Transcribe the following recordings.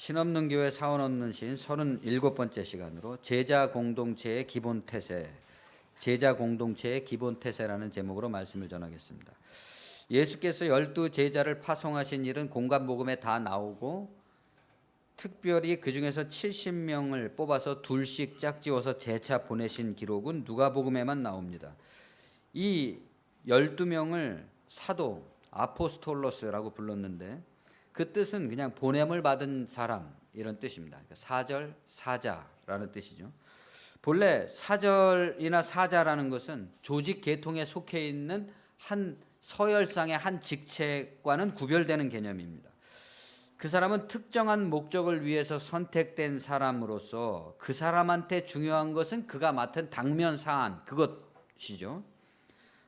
신없는 교회 사원 없는 신 37번째 시간으로 제자 공동체의 기본 태세, 제자 공동체의 기본 태세라는 제목으로 말씀을 전하겠습니다. 예수께서 12 제자를 파송하신 일은 공간복음에 다 나오고 특별히 그 중에서 70명을 뽑아서 둘씩 짝지어서 재차 보내신 기록은 누가복음에만 나옵니다. 이 12명을 사도 아포스톨로스라고 불렀는데 그 뜻은 그냥 보냄을 받은 사람 이런 뜻입니다. 그러니까 사절, 사자라는 뜻이죠. 본래 사절이나 사자라는 것은 조직 계통에 속해 있는 한 서열상의 한 직책과는 구별되는 개념입니다. 그 사람은 특정한 목적을 위해서 선택된 사람으로서 그 사람한테 중요한 것은 그가 맡은 당면 사안 그것이죠.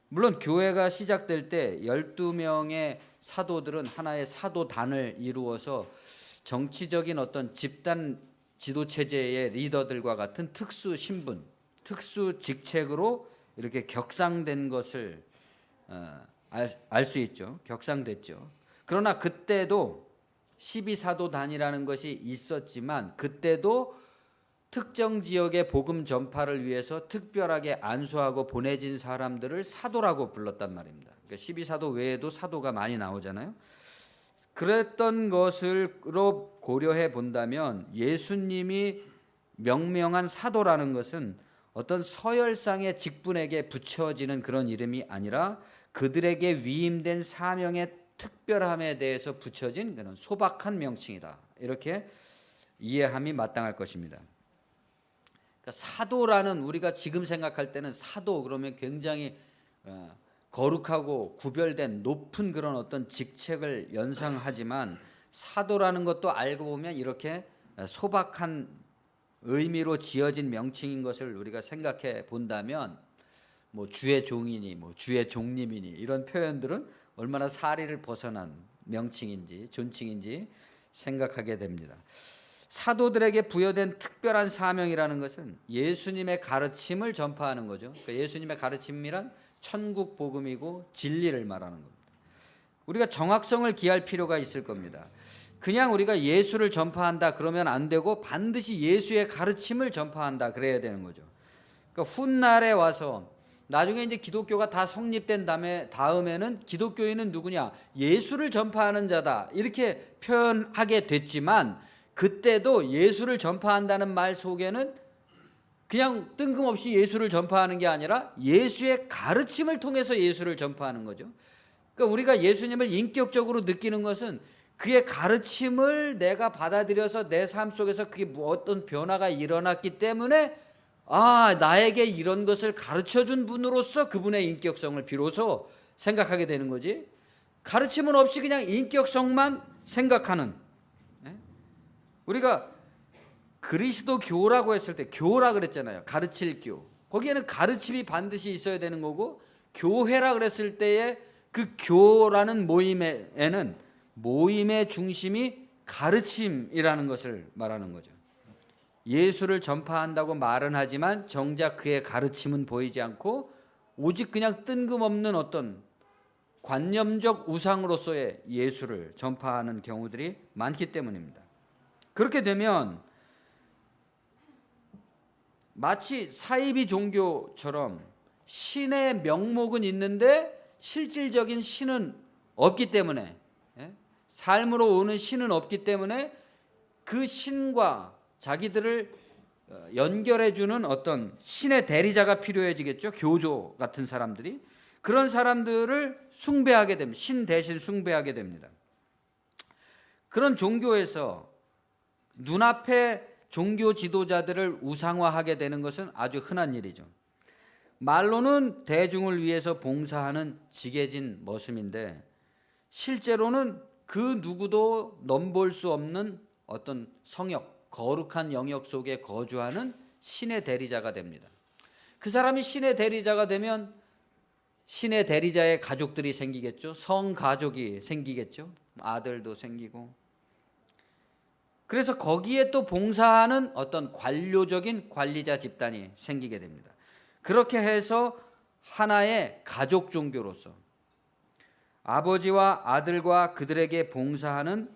물론 교회가 시작될 때 12명의 사도들은 하나의 사도단을 이루어서 정치적인 어떤 집단 지도체제의 리더들과 같은 특수 신분, 특수 직책으로 이렇게 격상된 것을 알 수 있죠. 격상됐죠. 그러나 그때도 12사도단이라는 것이 있었지만 그때도 특정 지역의 복음 전파를 위해서 특별하게 안수하고 보내진 사람들을 사도라고 불렀단 말입니다. 그러니까 12사도 외에도 사도가 많이 나오잖아요. 그랬던 것으로 고려해 본다면 예수님이 명명한 사도라는 것은 어떤 서열상의 직분에게 붙여지는 그런 이름이 아니라 그들에게 위임된 사명의 특별함에 대해서 붙여진 그런 소박한 명칭이다. 이렇게 이해함이 마땅할 것입니다. 그러니까 사도라는 우리가 지금 생각할 때는 사도 그러면 굉장히 거룩하고 구별된 높은 그런 어떤 직책을 연상하지만 사도라는 것도 알고 보면 이렇게 소박한 의미로 지어진 명칭인 것을 우리가 생각해 본다면 뭐 주의 종이니 뭐 주의 종님이니 이런 표현들은 얼마나 사리를 벗어난 명칭인지 존칭인지 생각하게 됩니다. 사도들에게 부여된 특별한 사명이라는 것은 예수님의 가르침을 전파하는 거죠. 그러니까 예수님의 가르침이란 천국 복음이고 진리를 말하는 겁니다. 우리가 정확성을 기할 필요가 있을 겁니다. 그냥 우리가 예수를 전파한다 그러면 안 되고 반드시 예수의 가르침을 전파한다 그래야 되는 거죠. 그러니까 훗날에 와서 나중에 이제 기독교가 다 성립된 다음에는 기독교인은 누구냐? 예수를 전파하는 자다 이렇게 표현하게 됐지만 그때도 예수를 전파한다는 말 속에는 그냥 뜬금없이 예수를 전파하는 게 아니라 예수의 가르침을 통해서 예수를 전파하는 거죠. 그러니까 우리가 예수님을 인격적으로 느끼는 것은 그의 가르침을 내가 받아들여서 내 삶 속에서 그게 어떤 변화가 일어났기 때문에 나에게 이런 것을 가르쳐준 분으로서 그분의 인격성을 비로소 생각하게 되는 거지. 가르침은 없이 그냥 인격성만 생각하는, 우리가 그리스도 교라고 했을 때 교라 그랬잖아요. 가르칠 교. 거기에는 가르침이 반드시 있어야 되는 거고 교회라 그랬을 때의 그 교라는 모임에는 모임의 중심이 가르침이라는 것을 말하는 거죠. 예수를 전파한다고 말은 하지만 정작 그의 가르침은 보이지 않고 오직 그냥 뜬금없는 어떤 관념적 우상으로서의 예수를 전파하는 경우들이 많기 때문입니다. 그렇게 되면 마치 사이비 종교처럼 신의 명목은 있는데 실질적인 신은 없기 때문에, 삶으로 오는 신은 없기 때문에 그 신과 자기들을 연결해주는 어떤 신의 대리자가 필요해지겠죠. 교조 같은 사람들이. 그런 사람들을 숭배하게 됩니다. 신 대신 숭배하게 됩니다. 그런 종교에서 눈앞에 종교 지도자들을 우상화하게 되는 것은 아주 흔한 일이죠. 말로는 대중을 위해서 봉사하는 지게진 머슴인데 실제로는 그 누구도 넘볼 수 없는 어떤 성역, 거룩한 영역 속에 거주하는 신의 대리자가 됩니다. 그 사람이 신의 대리자가 되면 신의 대리자의 가족들이 생기겠죠. 성가족이 생기겠죠. 아들도 생기고. 그래서 거기에 또 봉사하는 어떤 관료적인 관리자 집단이 생기게 됩니다. 그렇게 해서 하나의 가족 종교로서 아버지와 아들과 그들에게 봉사하는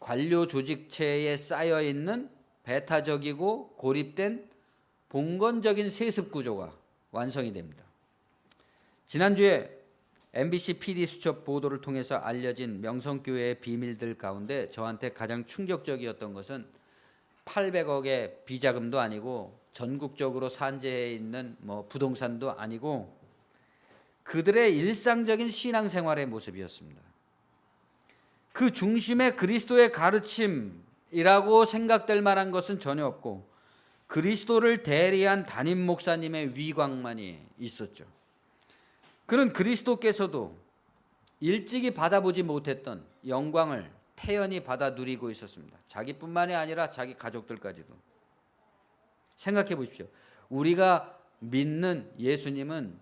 관료 조직체에 쌓여 있는 배타적이고 고립된 봉건적인 세습 구조가 완성이 됩니다. 지난주에 MBC PD 수첩 보도를 통해서 알려진 명성교회의 비밀들 가운데 저한테 가장 충격적이었던 것은 800억의 비자금도 아니고 전국적으로 산재해 있는 부동산도 아니고 그들의 일상적인 신앙생활의 모습이었습니다. 그 중심에 그리스도의 가르침이라고 생각될 만한 것은 전혀 없고 그리스도를 대리한 담임 목사님의 위광만이 있었죠. 그는 그리스도께서도 일찍이 받아보지 못했던 영광을 태연히 받아 누리고 있었습니다. 자기뿐만이 아니라 자기 가족들까지도. 생각해 보십시오. 우리가 믿는 예수님은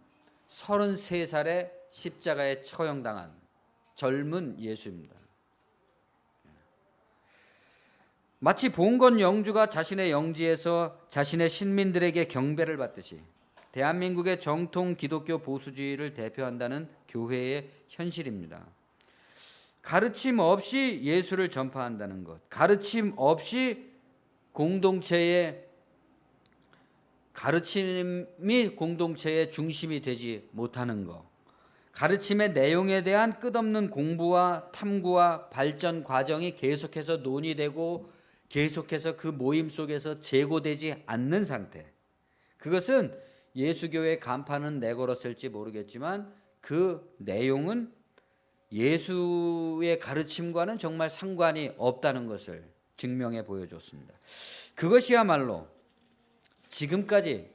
33살에 십자가에 처형당한 젊은 예수입니다. 마치 봉건 영주가 자신의 영지에서 자신의 신민들에게 경배를 받듯이 대한민국의 정통 기독교 보수주의를 대표한다는 교회의 현실입니다. 가르침 없이 예수를 전파한다는 것, 가르침 없이 가르침이 공동체의 중심이 되지 못하는 것, 가르침의 내용에 대한 끝없는 공부와 탐구와 발전 과정이 계속해서 논의되고 계속해서 그 모임 속에서 재고되지 않는 상태, 그것은 예수교의 간판은 내걸었을지 모르겠지만 그 내용은 예수의 가르침과는 정말 상관이 없다는 것을 증명해 보여줬습니다. 그것이야말로 지금까지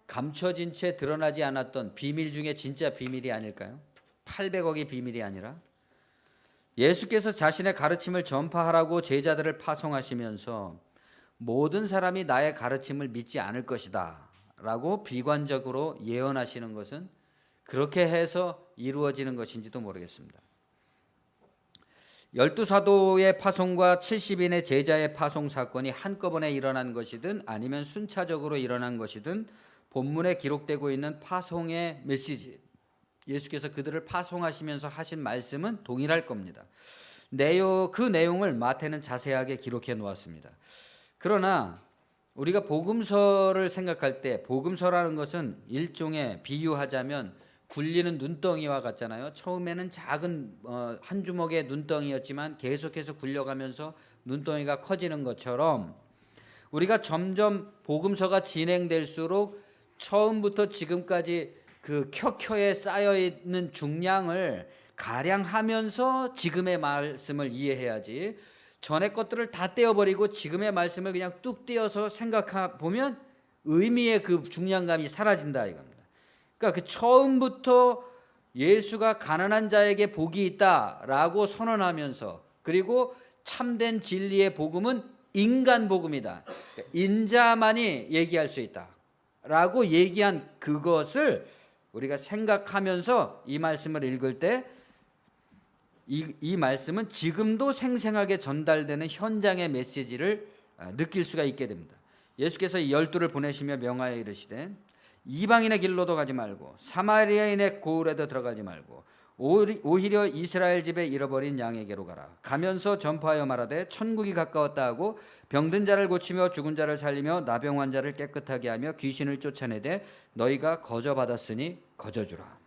감춰진 채 드러나지 않았던 비밀 중에 진짜 비밀이 아닐까요? 800억의 비밀이 아니라 예수께서 자신의 가르침을 전파하라고 제자들을 파송하시면서 모든 사람이 나의 가르침을 믿지 않을 것이다 라고 비관적으로 예언하시는 것은 그렇게 해서 이루어지는 것인지도 모르겠습니다. 12사도의 파송과 70인의 제자의 파송 사건이 한꺼번에 일어난 것이든 아니면 순차적으로 일어난 것이든 본문에 기록되고 있는 파송의 메시지, 예수께서 그들을 파송하시면서 하신 말씀은 동일할 겁니다. 그 내용을 마태는 자세하게 기록해 놓았습니다. 그러나 우리가 복음서를 생각할 때 복음서라는 것은 일종의 비유하자면 굴리는 눈덩이와 같잖아요. 처음에는 작은 한 주먹의 눈덩이였지만 계속해서 굴려가면서 눈덩이가 커지는 것처럼 우리가 점점 복음서가 진행될수록 처음부터 지금까지 그 켜켜에 쌓여있는 중량을 가량하면서 지금의 말씀을 이해해야지, 전의 것들을 다 떼어버리고 지금의 말씀을 그냥 뚝 떼어서 생각해보면 의미의 그 중량감이 사라진다 이겁니다. 그러니까 그 처음부터 예수가 가난한 자에게 복이 있다라고 선언하면서, 그리고 참된 진리의 복음은 인간 복음이다, 인자만이 얘기할 수 있다라고 얘기한 그것을 우리가 생각하면서 이 말씀을 읽을 때 이 말씀은 지금도 생생하게 전달되는 현장의 메시지를 느낄 수가 있게 됩니다. 예수께서 12를 보내시며 명하여 이르시되 이방인의 길로도 가지 말고 사마리아인의 고을에도 들어가지 말고 오히려 이스라엘 집에 잃어버린 양에게로 가라. 가면서 전파하여 말하되 천국이 가까웠다 하고 병든 자를 고치며 죽은 자를 살리며 나병 환자를 깨끗하게 하며 귀신을 쫓아내되 너희가 거저받았으니 거저주라.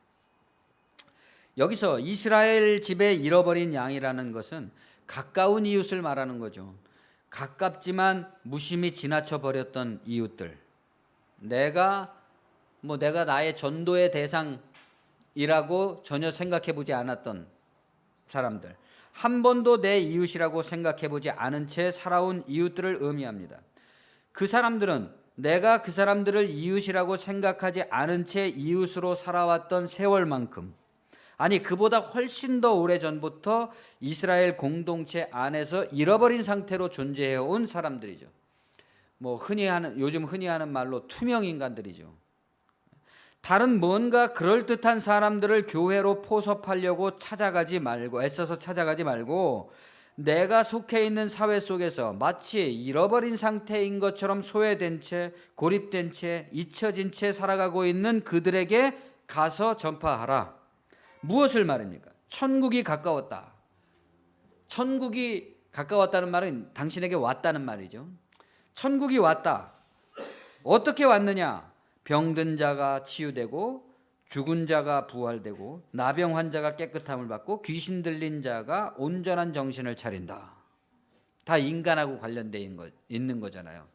여기서 이스라엘 집에 잃어버린 양이라는 것은 가까운 이웃을 말하는 거죠. 가깝지만 무심히 지나쳐 버렸던 이웃들, 내가 나의 전도의 대상이라고 전혀 생각해 보지 않았던 사람들, 한 번도 내 이웃이라고 생각해 보지 않은 채 살아온 이웃들을 의미합니다. 그 사람들은 내가 그 사람들을 이웃이라고 생각하지 않은 채 이웃으로 살아왔던 세월만큼, 아니 그보다 훨씬 더 오래전부터 이스라엘 공동체 안에서 잃어버린 상태로 존재해온 사람들이죠. 요즘 흔히 하는 말로 투명 인간들이죠. 다른 뭔가 그럴듯한 사람들을 교회로 포섭하려고 애써서 찾아가지 말고 내가 속해 있는 사회 속에서 마치 잃어버린 상태인 것처럼 소외된 채, 고립된 채, 잊혀진 채 살아가고 있는 그들에게 가서 전파하라. 무엇을 말입니까? 천국이 가까웠다. 천국이 가까웠다는 말은 당신에게 왔다는 말이죠. 천국이 왔다. 어떻게 왔느냐? 병든 자가 치유되고 죽은 자가 부활되고 나병 환자가 깨끗함을 받고 귀신 들린 자가 온전한 정신을 차린다. 다 인간하고 관련되어 있는 거잖아요.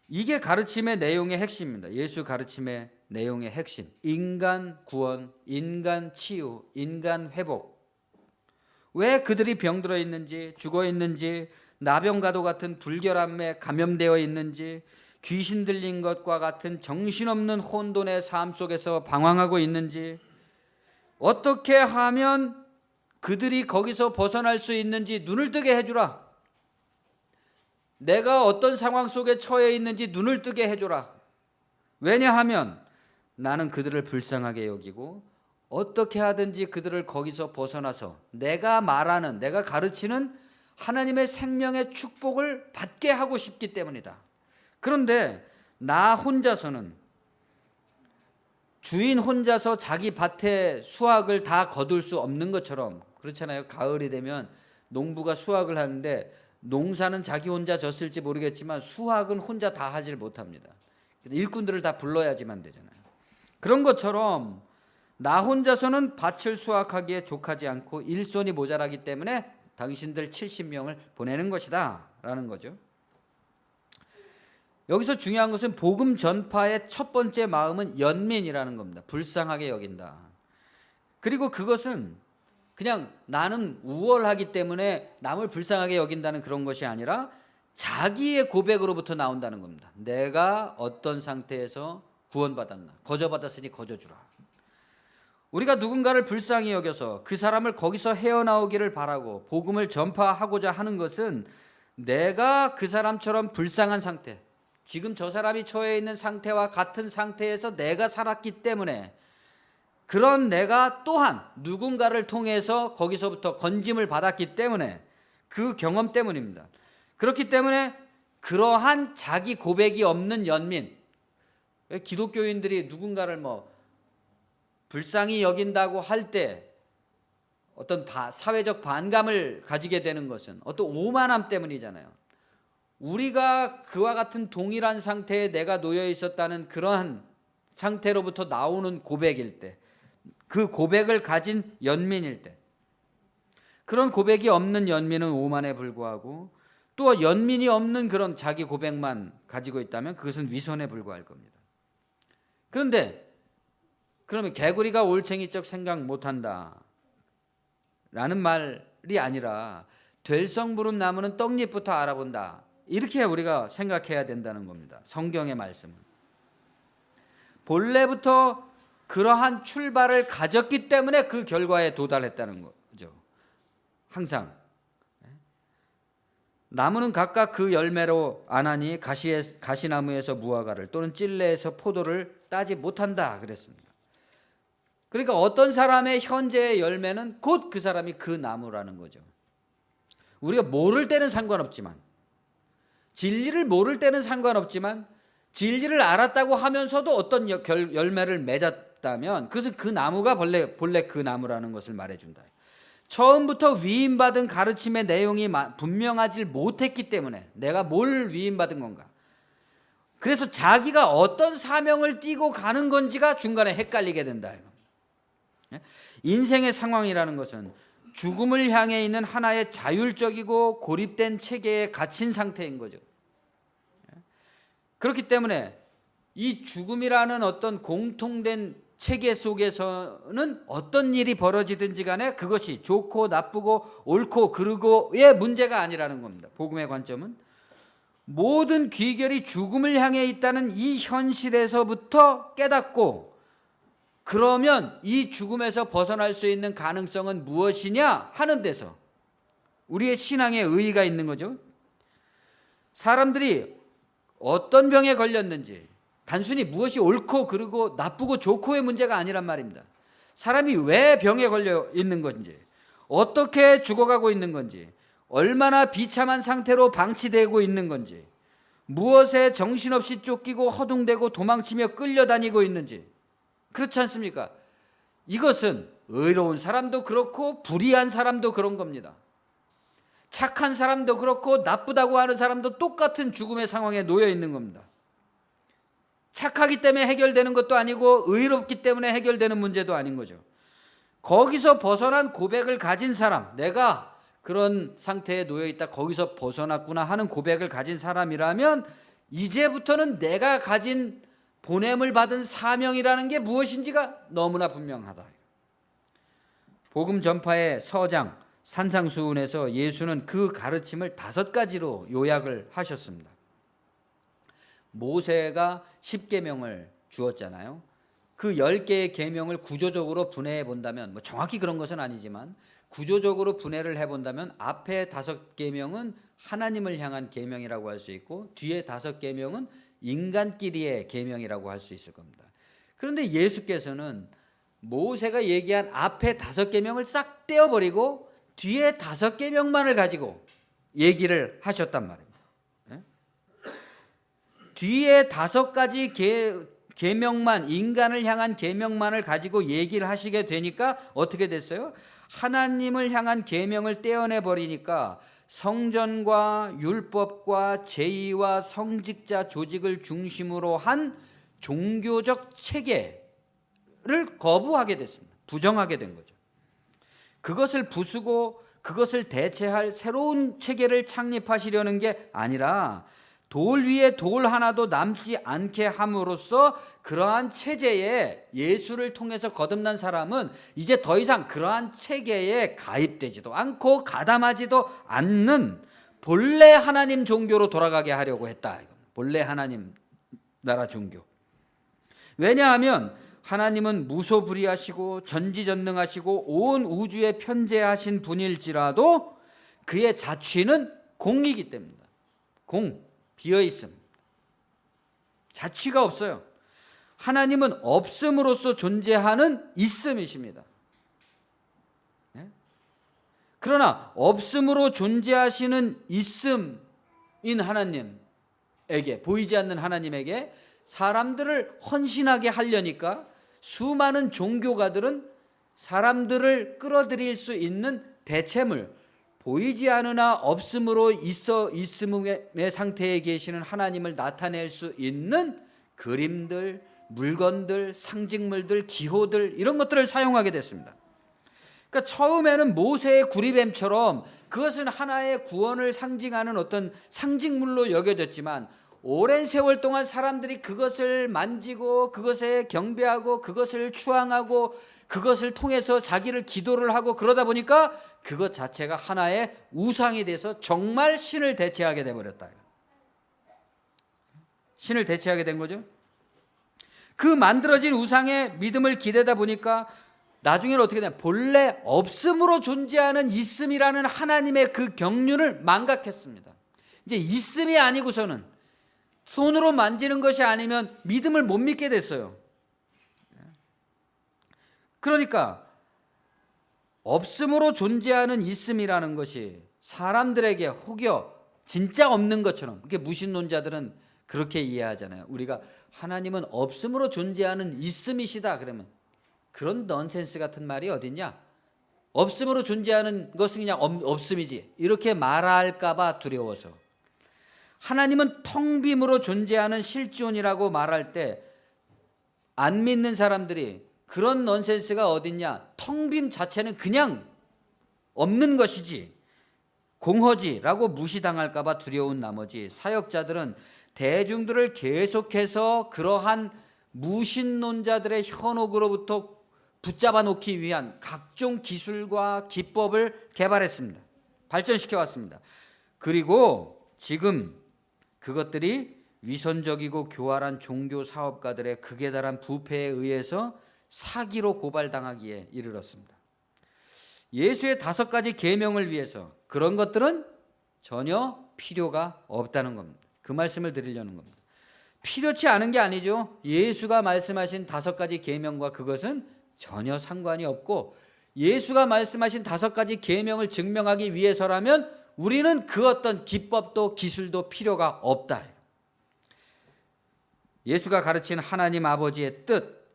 이게 가르침의 내용의 핵심입니다. 예수 가르침의 내용의 핵심. 인간 구원, 인간 치유, 인간 회복. 왜 그들이 병들어 있는지, 죽어 있는지, 나병과도 같은 불결함에 감염되어 있는지, 귀신 들린 것과 같은 정신없는 혼돈의 삶 속에서 방황하고 있는지, 어떻게 하면 그들이 거기서 벗어날 수 있는지 눈을 뜨게 해주라. 내가 어떤 상황 속에 처해 있는지 눈을 뜨게 해줘라. 왜냐하면 나는 그들을 불쌍하게 여기고 어떻게 하든지 그들을 거기서 벗어나서 내가 말하는, 내가 가르치는 하나님의 생명의 축복을 받게 하고 싶기 때문이다. 그런데 나 혼자서는, 주인 혼자서 자기 밭의 수확을 다 거둘 수 없는 것처럼, 그렇잖아요. 가을이 되면 농부가 수확을 하는데 농사는 자기 혼자 졌을지 모르겠지만 수확은 혼자 다 하질 못합니다. 일꾼들을 다 불러야지만 되잖아요. 그런 것처럼 나 혼자서는 밭을 수확하기에 족하지 않고 일손이 모자라기 때문에 당신들 70명을 보내는 것이다 라는 거죠. 여기서 중요한 것은 복음 전파의 첫 번째 마음은 연민이라는 겁니다. 불쌍하게 여긴다. 그리고 그것은 그냥 나는 우월하기 때문에 남을 불쌍하게 여긴다는 그런 것이 아니라 자기의 고백으로부터 나온다는 겁니다. 내가 어떤 상태에서 구원받았나? 거저받았으니 거저주라. 우리가 누군가를 불쌍히 여겨서 그 사람을 거기서 헤어나오기를 바라고 복음을 전파하고자 하는 것은 내가 그 사람처럼 불쌍한 상태, 지금 저 사람이 처해 있는 상태와 같은 상태에서 내가 살았기 때문에, 그런 내가 또한 누군가를 통해서 거기서부터 건짐을 받았기 때문에, 그 경험 때문입니다. 그렇기 때문에 그러한 자기 고백이 없는 연민, 기독교인들이 누군가를 불쌍히 여긴다고 할 때 어떤 사회적 반감을 가지게 되는 것은 어떤 오만함 때문이잖아요. 우리가 그와 같은 동일한 상태에 내가 놓여 있었다는 그러한 상태로부터 나오는 고백일 때, 그 고백을 가진 연민일 때, 그런 고백이 없는 연민은 오만에 불과하고, 또 연민이 없는 그런 자기 고백만 가지고 있다면 그것은 위선에 불과할 겁니다. 그런데 그러면 개구리가 올챙이적 생각 못한다 라는 말이 아니라 될성부른 나무는 떡잎부터 알아본다, 이렇게 우리가 생각해야 된다는 겁니다. 성경의 말씀은 본래부터 그러한 출발을 가졌기 때문에 그 결과에 도달했다는 거죠. 항상 나무는 각각 그 열매로 안하니 가시나무에서 무화과를 또는 찔레에서 포도를 따지 못한다 그랬습니다. 그러니까 어떤 사람의 현재의 열매는 곧 그 사람이 그 나무라는 거죠. 우리가 모를 때는 상관없지만, 진리를 모를 때는 상관없지만, 진리를 알았다고 하면서도 어떤 열매를 맺었다면 그것은 그 나무가 본래 그 나무라는 것을 말해준다. 처음부터 위임받은 가르침의 내용이 분명하지 못했기 때문에 내가 뭘 위임받은 건가, 그래서 자기가 어떤 사명을 띠고 가는 건지가 중간에 헷갈리게 된다. 인생의 상황이라는 것은 죽음을 향해 있는 하나의 자율적이고 고립된 체계에 갇힌 상태인 거죠. 그렇기 때문에 이 죽음이라는 어떤 공통된 체계 속에서는 어떤 일이 벌어지든지 간에 그것이 좋고 나쁘고 옳고 그르고의 문제가 아니라는 겁니다. 복음의 관점은 모든 귀결이 죽음을 향해 있다는 이 현실에서부터 깨닫고, 그러면 이 죽음에서 벗어날 수 있는 가능성은 무엇이냐 하는 데서 우리의 신앙의 의의가 있는 거죠. 사람들이 어떤 병에 걸렸는지, 단순히 무엇이 옳고 그르고 나쁘고 좋고의 문제가 아니란 말입니다. 사람이 왜 병에 걸려 있는 건지, 어떻게 죽어가고 있는 건지, 얼마나 비참한 상태로 방치되고 있는 건지, 무엇에 정신없이 쫓기고 허둥대고 도망치며 끌려다니고 있는지, 그렇지 않습니까? 이것은 의로운 사람도 그렇고 불의한 사람도 그런 겁니다. 착한 사람도 그렇고 나쁘다고 하는 사람도 똑같은 죽음의 상황에 놓여 있는 겁니다. 착하기 때문에 해결되는 것도 아니고 의롭기 때문에 해결되는 문제도 아닌 거죠. 거기서 벗어난 고백을 가진 사람, 내가 그런 상태에 놓여 있다, 거기서 벗어났구나 하는 고백을 가진 사람이라면 이제부터는 내가 가진 보냄을 받은 사명이라는 게 무엇인지가 너무나 분명하다. 복음 전파의 서장 산상수훈에서 예수는 그 가르침을 5가지로 요약을 하셨습니다. 모세가 10계명을 주었잖아요. 그 10개의 계명을 구조적으로 분해해 본다면, 정확히 그런 것은 아니지만 구조적으로 분해를 해본다면 앞에 5계명은 하나님을 향한 계명이라고 할 수 있고 뒤에 5계명은 인간끼리의 계명이라고 할 수 있을 겁니다. 그런데 예수께서는 모세가 얘기한 앞에 5계명을 싹 떼어버리고 뒤에 5계명만을 가지고 얘기를 하셨단 말입니다. 뒤에 5가지 계명만, 인간을 향한 계명만을 가지고 얘기를 하시게 되니까 어떻게 됐어요? 하나님을 향한 계명을 떼어내 버리니까 성전과 율법과 제의와 성직자 조직을 중심으로 한 종교적 체계를 거부하게 됐습니다. 부정하게 된 거죠. 그것을 부수고 그것을 대체할 새로운 체계를 창립하시려는 게 아니라 돌 위에 돌 하나도 남지 않게 함으로써 그러한 체제에 예수를 통해서 거듭난 사람은 이제 더 이상 그러한 체계에 가입되지도 않고 가담하지도 않는 본래 하나님 종교로 돌아가게 하려고 했다. 본래 하나님 나라 종교. 왜냐하면 하나님은 무소불위하시고 전지전능하시고 온 우주에 편재하신 분일지라도 그의 자취는 공이기 때문이다. 비어있음. 자취가 없어요. 하나님은 없음으로써 존재하는 있음이십니다. 그러나 없음으로 존재하시는 있음인 하나님에게, 보이지 않는 하나님에게 사람들을 헌신하게 하려니까 수많은 종교가들은 사람들을 끌어들일 수 있는 대체물, 보이지 않으나 없음으로 있음의 상태에 계시는 하나님을 나타낼 수 있는 그림들, 물건들, 상징물들, 기호들 이런 것들을 사용하게 됐습니다. 그러니까 처음에는 모세의 구리뱀처럼 그것은 하나의 구원을 상징하는 어떤 상징물로 여겨졌지만 오랜 세월 동안 사람들이 그것을 만지고 그것에 경배하고 그것을 추앙하고 그것을 통해서 자기를 기도를 하고 그러다 보니까 그것 자체가 하나의 우상이 돼서 정말 신을 대체하게 돼버렸다. 신을 대체하게 된 거죠. 그 만들어진 우상에 믿음을 기대다 보니까 나중에는 어떻게 되냐, 본래 없음으로 존재하는 있음이라는 하나님의 그 경륜을 망각했습니다. 이제 있음이 아니고서는 손으로 만지는 것이 아니면 믿음을 못 믿게 됐어요. 그러니까 없음으로 존재하는 있음이라는 것이 사람들에게 혹여 진짜 없는 것처럼, 그렇게 무신론자들은 그렇게 이해하잖아요. 우리가 하나님은 없음으로 존재하는 있음이시다 그러면 그런 넌센스 같은 말이 어딨냐? 없음으로 존재하는 것은 그냥 없음이지 이렇게 말할까 봐 두려워서. 하나님은 텅빔으로 존재하는 실존이라고 말할 때 안 믿는 사람들이 그런 넌센스가 어딨냐, 텅빔 자체는 그냥 없는 것이지 공허지라고 무시당할까 봐 두려운 나머지 사역자들은 대중들을 계속해서 그러한 무신론자들의 현혹으로부터 붙잡아 놓기 위한 각종 기술과 기법을 개발했습니다. 발전시켜 왔습니다. 그리고 지금 그것들이 위선적이고 교활한 종교 사업가들의 극에 달한 부패에 의해서 사기로 고발당하기에 이르렀습니다. 예수의 5가지 계명을 위해서 그런 것들은 전혀 필요가 없다는 겁니다. 그 말씀을 드리려는 겁니다. 필요치 않은 게 아니죠. 예수가 말씀하신 5가지 계명과 그것은 전혀 상관이 없고 예수가 말씀하신 5가지 계명을 증명하기 위해서라면 우리는 그 어떤 기법도 기술도 필요가 없다. 예수가 가르친 하나님 아버지의 뜻,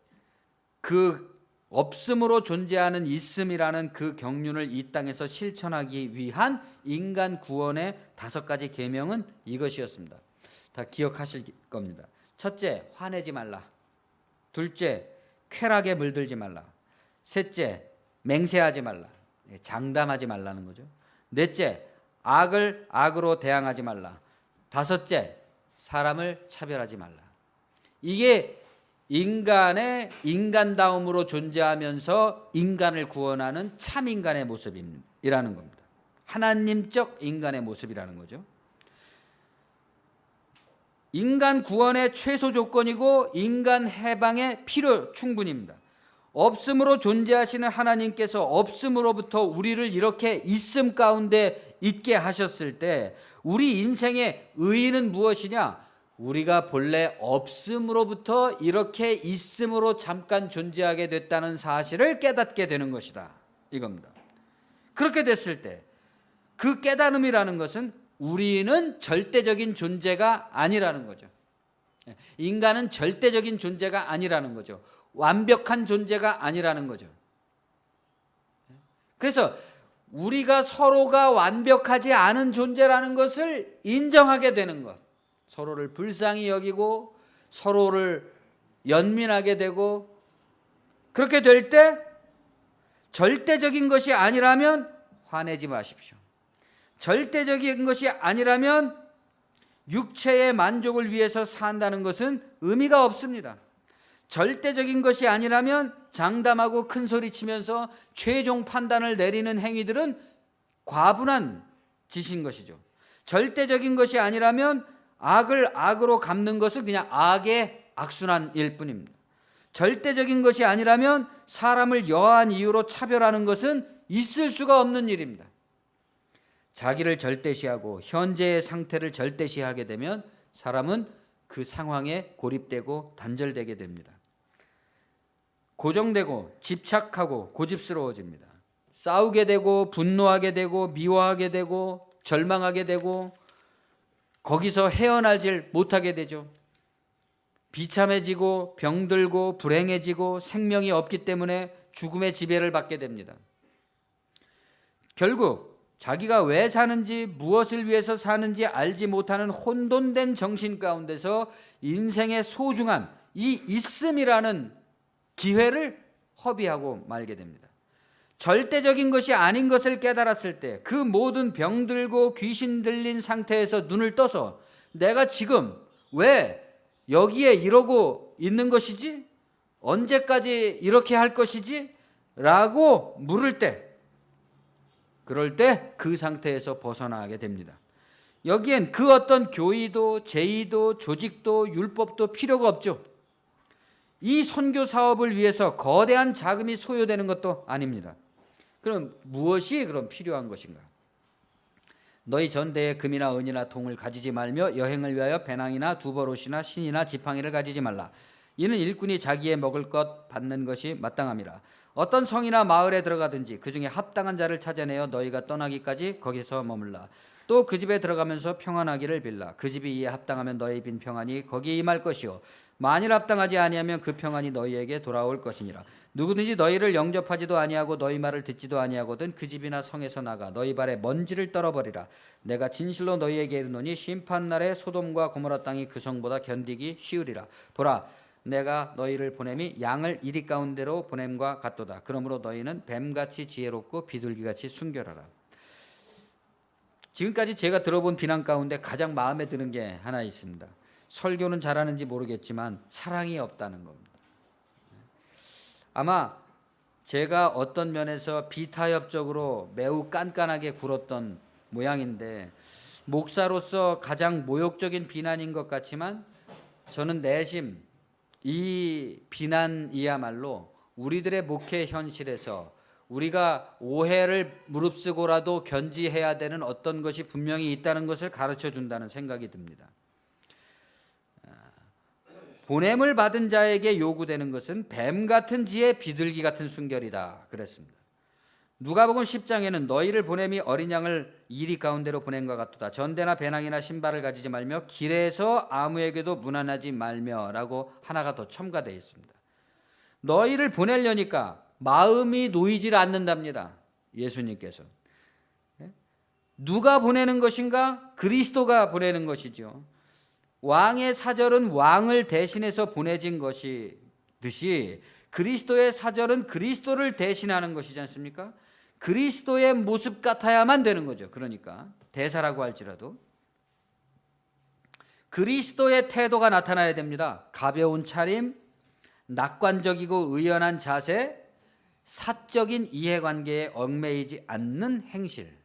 그 없음으로 존재하는 있음이라는 그 경륜을 이 땅에서 실천하기 위한 인간 구원의 5가지 계명은 이것이었습니다. 다 기억하실 겁니다. 첫째, 화내지 말라. 둘째, 쾌락에 물들지 말라. 셋째, 맹세하지 말라. 장담하지 말라는 거죠. 넷째, 악을 악으로 대항하지 말라. 다섯째, 사람을 차별하지 말라. 이게 인간의 인간다움으로 존재하면서 인간을 구원하는 참 인간의 모습이라는 겁니다. 하나님적 인간의 모습이라는 거죠. 인간 구원의 최소 조건이고 인간 해방의 필요 충분입니다. 없음으로 존재하시는 하나님께서 없음으로부터 우리를 이렇게 있음 가운데 있게 하셨을 때 우리 인생의 의의는 무엇이냐? 우리가 본래 없음으로부터 이렇게 있음으로 잠깐 존재하게 됐다는 사실을 깨닫게 되는 것이다, 이겁니다. 그렇게 됐을 때 그 깨달음이라는 것은 우리는 절대적인 존재가 아니라는 거죠. 인간은 절대적인 존재가 아니라는 거죠. 완벽한 존재가 아니라는 거죠. 그래서 우리가 서로가 완벽하지 않은 존재라는 것을 인정하게 되는 것, 서로를 불쌍히 여기고 서로를 연민하게 되고, 그렇게 될 때 절대적인 것이 아니라면 화내지 마십시오. 절대적인 것이 아니라면 육체의 만족을 위해서 산다는 것은 의미가 없습니다. 절대적인 것이 아니라면 장담하고 큰 소리 치면서 최종 판단을 내리는 행위들은 과분한 짓인 것이죠. 절대적인 것이 아니라면 악을 악으로 갚는 것은 그냥 악의 악순환일 뿐입니다. 절대적인 것이 아니라면 사람을 여하한 이유로 차별하는 것은 있을 수가 없는 일입니다. 자기를 절대시하고 현재의 상태를 절대시하게 되면 사람은 그 상황에 고립되고 단절되게 됩니다. 고정되고 집착하고 고집스러워집니다. 싸우게 되고 분노하게 되고 미워하게 되고 절망하게 되고 거기서 헤어나질 못하게 되죠. 비참해지고 병들고 불행해지고 생명이 없기 때문에 죽음의 지배를 받게 됩니다. 결국 자기가 왜 사는지 무엇을 위해서 사는지 알지 못하는 혼돈된 정신 가운데서 인생의 소중한 이 있음이라는 기회를 허비하고 말게 됩니다. 절대적인 것이 아닌 것을 깨달았을 때 그 모든 병들고 귀신 들린 상태에서 눈을 떠서 내가 지금 왜 여기에 이러고 있는 것이지? 언제까지 이렇게 할 것이지? 라고 물을 때, 그럴 때 그 상태에서 벗어나게 됩니다. 여기엔 그 어떤 교의도 제의도 조직도 율법도 필요가 없죠. 이 선교 사업을 위해서 거대한 자금이 소요되는 것도 아닙니다. 그럼 무엇이 그럼 필요한 것인가? 너희 전대에 금이나 은이나 동을 가지지 말며 여행을 위하여 배낭이나 두버롯이나 신이나 지팡이를 가지지 말라. 이는 일꾼이 자기의 먹을 것 받는 것이 마땅함이라. 어떤 성이나 마을에 들어가든지 그 중에 합당한 자를 찾아내어 너희가 떠나기까지 거기서 머물라. 또 그 집에 들어가면서 평안하기를 빌라. 그 집이 이에 합당하면 너희 빈 평안이 거기에 임할 것이요 만일 합당하지 아니하면 그 평안이 너희에게 돌아올 것이니라. 누구든지 너희를 영접하지도 아니하고 너희 말을 듣지도 아니하거든 그 집이나 성에서 나가 너희 발에 먼지를 떨어버리라. 내가 진실로 너희에게 이르노니 심판날에 소돔과 고모라 땅이 그 성보다 견디기 쉬우리라. 보라, 내가 너희를 보냄이 양을 이리 가운데로 보냄과 같도다. 그러므로 너희는 뱀같이 지혜롭고 비둘기같이 순결하라. 지금까지 제가 들어본 비난 가운데 가장 마음에 드는 게 하나 있습니다. 설교는 잘하는지 모르겠지만 사랑이 없다는 겁니다. 아마 제가 어떤 면에서 비타협적으로 매우 깐깐하게 굴었던 모양인데 목사로서 가장 모욕적인 비난인 것 같지만 저는 내심 이 비난이야말로 우리들의 목회 현실에서 우리가 오해를 무릅쓰고라도 견지해야 되는 어떤 것이 분명히 있다는 것을 가르쳐 준다는 생각이 듭니다. 보냄을 받은 자에게 요구되는 것은 뱀 같은 지혜 비둘기 같은 순결이다 그랬습니다. 누가복음 10장에는 너희를 보냄이 어린 양을 이리 가운데로 보냄과 같도다. 전대나 배낭이나 신발을 가지지 말며 길에서 아무에게도 문안하지 말며 라고 하나가 더 첨가되어 있습니다. 너희를 보내려니까 마음이 놓이질 않는답니다. 예수님께서. 누가 보내는 것인가? 그리스도가 보내는 것이죠. 왕의 사절은 왕을 대신해서 보내진 것이듯이 그리스도의 사절은 그리스도를 대신하는 것이지 않습니까? 그리스도의 모습 같아야만 되는 거죠. 그러니까 대사라고 할지라도 그리스도의 태도가 나타나야 됩니다. 가벼운 차림, 낙관적이고 의연한 자세, 사적인 이해관계에 얽매이지 않는 행실,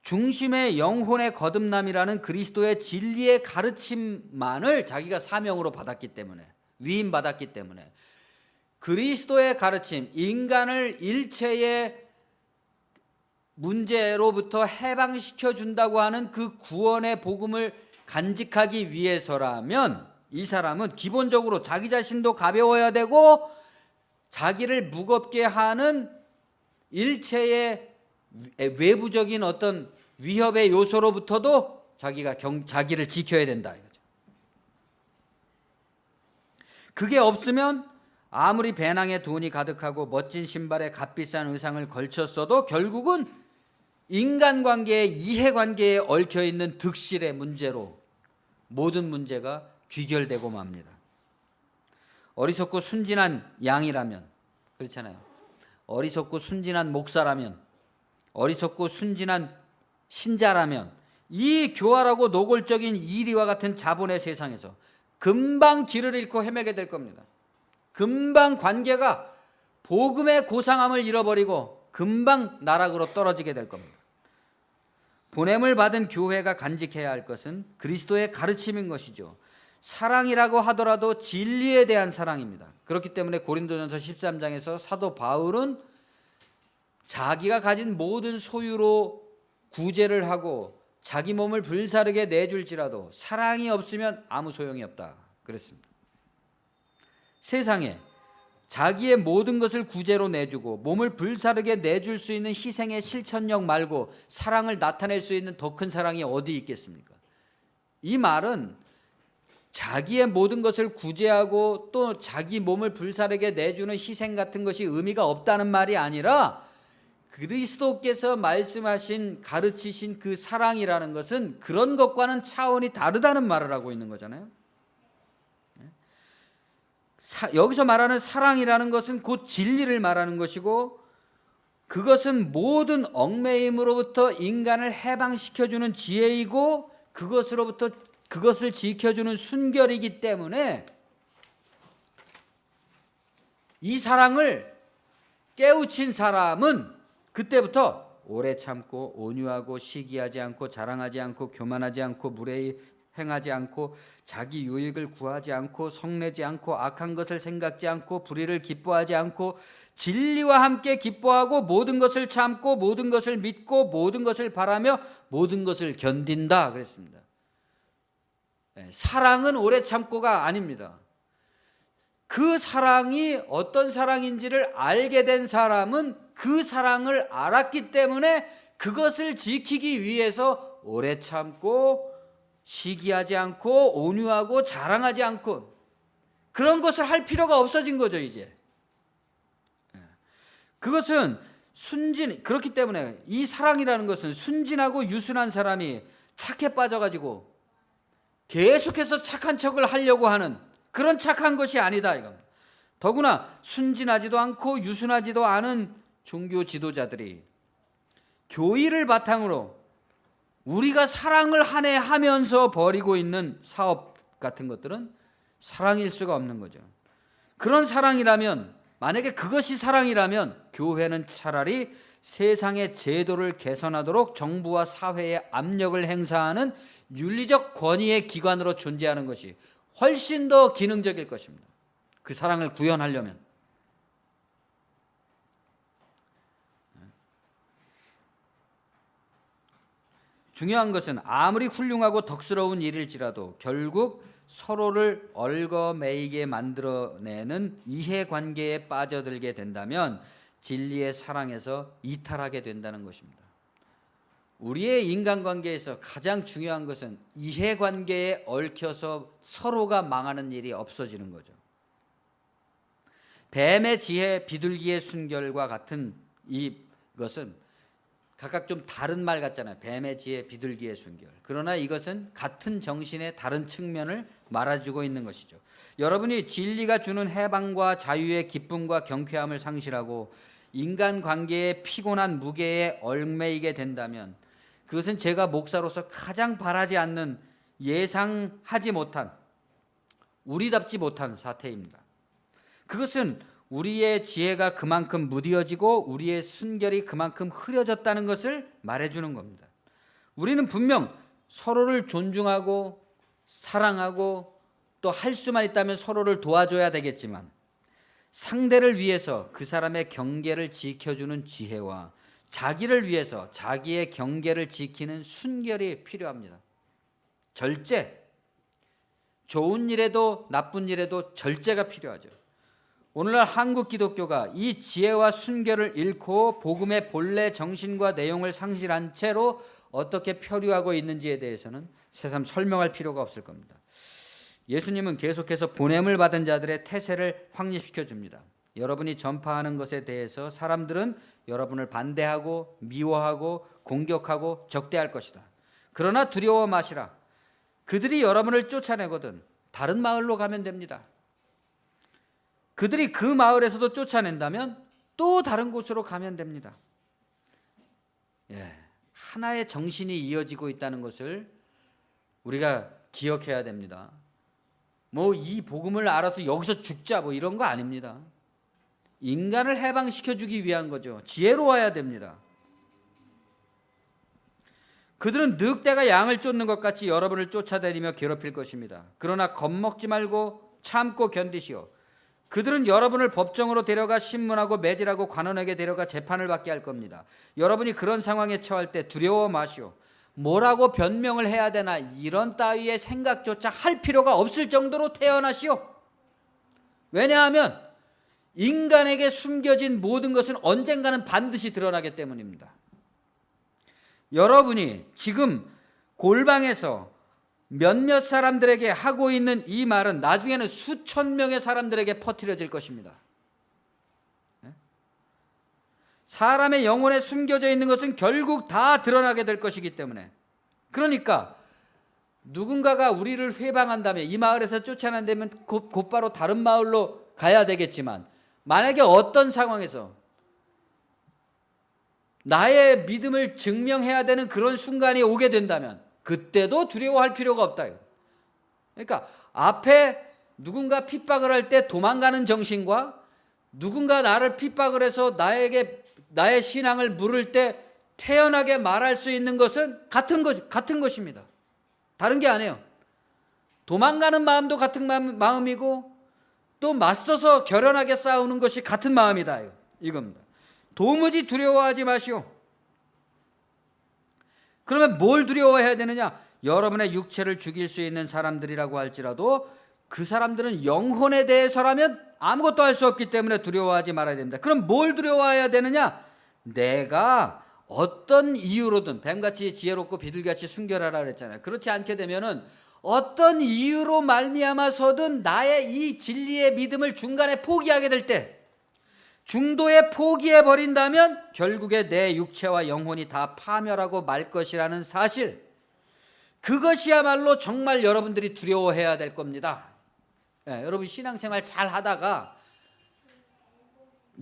중심의 영혼의 거듭남이라는 그리스도의 진리의 가르침만을 자기가 사명으로 받았기 때문에, 위임받았기 때문에 그리스도의 가르침, 인간을 일체의 문제로부터 해방시켜 준다고 하는 그 구원의 복음을 간직하기 위해서라면 이 사람은 기본적으로 자기 자신도 가벼워야 되고 자기를 무겁게 하는 일체의 외부적인 어떤 위협의 요소로부터도 자기를 지켜야 된다 이거죠. 그게 없으면 아무리 배낭에 돈이 가득하고 멋진 신발에 값비싼 의상을 걸쳤어도 결국은 인간관계의 이해관계에 얽혀있는 득실의 문제로 모든 문제가 귀결되고 맙니다. 어리석고 순진한 양이라면, 그렇잖아요. 어리석고 순진한 목사라면, 어리석고 순진한 신자라면 이 교활하고 노골적인 이리와 같은 자본의 세상에서 금방 길을 잃고 헤매게 될 겁니다. 금방 관계가 복음의 고상함을 잃어버리고 금방 나락으로 떨어지게 될 겁니다. 보냄을 받은 교회가 간직해야 할 것은 그리스도의 가르침인 것이죠. 사랑이라고 하더라도 진리에 대한 사랑입니다. 그렇기 때문에 고린도전서 13장에서 사도 바울은 자기가 가진 모든 소유로 구제를 하고 자기 몸을 불사르게 내줄지라도 사랑이 없으면 아무 소용이 없다 그랬습니다. 세상에 자기의 모든 것을 구제로 내주고 몸을 불사르게 내줄 수 있는 희생의 실천력 말고 사랑을 나타낼 수 있는 더 큰 사랑이 어디 있겠습니까? 이 말은 자기의 모든 것을 구제하고 또 자기 몸을 불사르게 내주는 희생 같은 것이 의미가 없다는 말이 아니라 그리스도께서 말씀하신 가르치신 그 사랑이라는 것은 그런 것과는 차원이 다르다는 말을 하고 있는 거잖아요. 여기서 말하는 사랑이라는 것은 곧 진리를 말하는 것이고 그것은 모든 얽매임으로부터 인간을 해방시켜주는 지혜이고 그것을 지켜주는 순결이기 때문에 이 사랑을 깨우친 사람은 그때부터 오래 참고 온유하고 시기하지 않고 자랑하지 않고 교만하지 않고 무례히 행하지 않고 자기 유익을 구하지 않고 성내지 않고 악한 것을 생각지 않고 불의를 기뻐하지 않고 진리와 함께 기뻐하고 모든 것을 참고 모든 것을 믿고 모든 것을 바라며 모든 것을 견딘다 그랬습니다. 사랑은 오래 참고가 아닙니다. 그 사랑이 어떤 사랑인지를 알게 된 사람은 그 사랑을 알았기 때문에 그것을 지키기 위해서 오래 참고 시기하지 않고 온유하고 자랑하지 않고 그런 것을 할 필요가 없어진 거죠 이제. 그것은 그렇기 때문에 이 사랑이라는 것은 순진하고 유순한 사람이 착해 빠져가지고 계속해서 착한 척을 하려고 하는 그런 착한 것이 아니다 이겁니다. 더구나 순진하지도 않고 유순하지도 않은 종교 지도자들이 교의를 바탕으로 우리가 사랑을 한 해 하면서 벌이고 있는 사업 같은 것들은 사랑일 수가 없는 거죠. 그런 사랑이라면 만약에 그것이 사랑이라면 교회는 차라리 세상의 제도를 개선하도록 정부와 사회에 압력을 행사하는 윤리적 권위의 기관으로 존재하는 것이 훨씬 더 기능적일 것입니다. 그 사랑을 구현하려면. 중요한 것은 아무리 훌륭하고 덕스러운 일일지라도 결국 서로를 얽어매이게 만들어내는 이해관계에 빠져들게 된다면 진리의 사랑에서 이탈하게 된다는 것입니다. 우리의 인간관계에서 가장 중요한 것은 이해관계에 얽혀서 서로가 망하는 일이 없어지는 거죠. 뱀의 지혜, 비둘기의 순결과 같은 이것은 각각 좀 다른 말 같잖아요. 뱀의 지혜, 비둘기의 순결. 그러나 이것은 같은 정신의 다른 측면을 말해주고 있는 것이죠. 여러분이 진리가 주는 해방과 자유의 기쁨과 경쾌함을 상실하고 인간관계의 피곤한 무게에 얽매이게 된다면 그것은 제가 목사로서 가장 바라지 않는, 예상하지 못한, 우리답지 못한 사태입니다. 그것은 우리의 지혜가 그만큼 무뎌지고 우리의 순결이 그만큼 흐려졌다는 것을 말해주는 겁니다. 우리는 분명 서로를 존중하고 사랑하고 또 할 수만 있다면 서로를 도와줘야 되겠지만 상대를 위해서 그 사람의 경계를 지켜주는 지혜와 자기를 위해서 자기의 경계를 지키는 순결이 필요합니다. 절제, 좋은 일에도 나쁜 일에도 절제가 필요하죠. 오늘날 한국 기독교가 이 지혜와 순결을 잃고 복음의 본래 정신과 내용을 상실한 채로 어떻게 표류하고 있는지에 대해서는 새삼 설명할 필요가 없을 겁니다. 예수님은 계속해서 보냄을 받은 자들의 태세를 확립시켜 줍니다. 여러분이 전파하는 것에 대해서 사람들은 여러분을 반대하고 미워하고 공격하고 적대할 것이다. 그러나 두려워 마시라. 그들이 여러분을 쫓아내거든 다른 마을로 가면 됩니다. 그들이 그 마을에서도 쫓아낸다면 또 다른 곳으로 가면 됩니다. 하나의 정신이 이어지고 있다는 것을 우리가 기억해야 됩니다. 이 복음을 알아서 여기서 죽자 이런 거 아닙니다. 인간을 해방시켜 주기 위한 거죠. 지혜로워야 됩니다. 그들은 늑대가 양을 쫓는 것 같이 여러분을 쫓아다니며 괴롭힐 것입니다. 그러나 겁먹지 말고 참고 견디시오. 그들은 여러분을 법정으로 데려가 신문하고 매질하고 관원에게 데려가 재판을 받게 할 겁니다. 여러분이 그런 상황에 처할 때 두려워 마시오. 뭐라고 변명을 해야 되나 이런 따위의 생각조차 할 필요가 없을 정도로 태어나시오. 왜냐하면 인간에게 숨겨진 모든 것은 언젠가는 반드시 드러나기 때문입니다. 여러분이 지금 골방에서 몇몇 사람들에게 하고 있는 이 말은 나중에는 수천 명의 사람들에게 퍼뜨려질 것입니다. 사람의 영혼에 숨겨져 있는 것은 결국 다 드러나게 될 것이기 때문에, 그러니까 누군가가 우리를 회방한다면, 이 마을에서 쫓아낸다면 곧바로 다른 마을로 가야 되겠지만, 만약에 어떤 상황에서 나의 믿음을 증명해야 되는 그런 순간이 오게 된다면 그때도 두려워할 필요가 없다. 그러니까 앞에 누군가 핍박을 할 때 도망가는 정신과 누군가 나를 핍박을 해서 나의 신앙을 물을 때 태연하게 말할 수 있는 것은 같은 것입니다. 다른 게 아니에요. 도망가는 마음도 같은 마음이고 또 맞서서 결연하게 싸우는 것이 같은 마음이다. 이겁니다. 도무지 두려워하지 마시오. 그러면 뭘 두려워해야 되느냐? 여러분의 육체를 죽일 수 있는 사람들이라고 할지라도 그 사람들은 영혼에 대해서라면 아무것도 할 수 없기 때문에 두려워하지 말아야 됩니다. 그럼 뭘 두려워해야 되느냐? 내가 어떤 이유로든 뱀같이 지혜롭고 비둘기같이 순결하라 그랬잖아요. 그렇지 않게 되면은 어떤 이유로 말미암아서든 나의 이 진리의 믿음을 중간에 포기하게 될 때, 중도에 포기해 버린다면 결국에 내 육체와 영혼이 다 파멸하고 말 것이라는 사실, 그것이야말로 정말 여러분들이 두려워해야 될 겁니다. 여러분 신앙생활 잘 하다가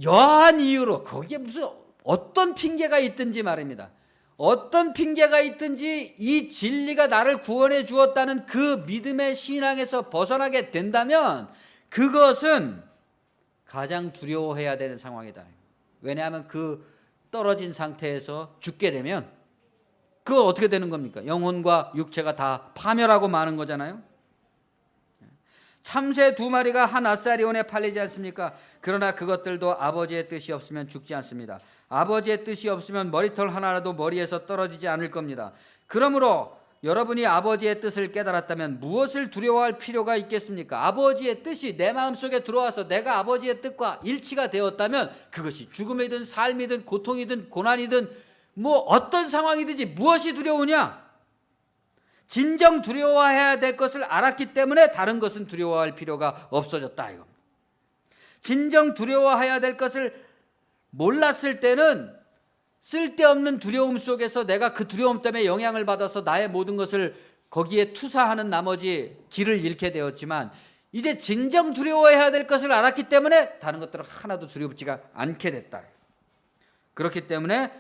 여한 이유로, 거기에 무슨 어떤 핑계가 있든지 말입니다. 어떤 핑계가 있든지 이 진리가 나를 구원해 주었다는 그 믿음의 신앙에서 벗어나게 된다면 그것은 가장 두려워해야 되는 상황이다. 왜냐하면 그 떨어진 상태에서 죽게 되면 그거 어떻게 되는 겁니까? 영혼과 육체가 다 파멸하고 마는 거잖아요. 참새 2마리가 한 아사리온에 팔리지 않습니까? 그러나 그것들도 아버지의 뜻이 없으면 죽지 않습니다. 아버지의 뜻이 없으면 머리털 하나라도 머리에서 떨어지지 않을 겁니다. 그러므로 여러분이 아버지의 뜻을 깨달았다면 무엇을 두려워할 필요가 있겠습니까? 아버지의 뜻이 내 마음속에 들어와서 내가 아버지의 뜻과 일치가 되었다면 그것이 죽음이든 삶이든 고통이든 고난이든 어떤 상황이든지 무엇이 두려우냐? 진정 두려워해야 될 것을 알았기 때문에 다른 것은 두려워할 필요가 없어졌다 이겁니다. 진정 두려워해야 될 것을 몰랐을 때는 쓸데없는 두려움 속에서 내가 그 두려움 때문에 영향을 받아서 나의 모든 것을 거기에 투사하는 나머지 길을 잃게 되었지만, 이제 진정 두려워해야 될 것을 알았기 때문에 다른 것들은 하나도 두렵지가 않게 됐다. 그렇기 때문에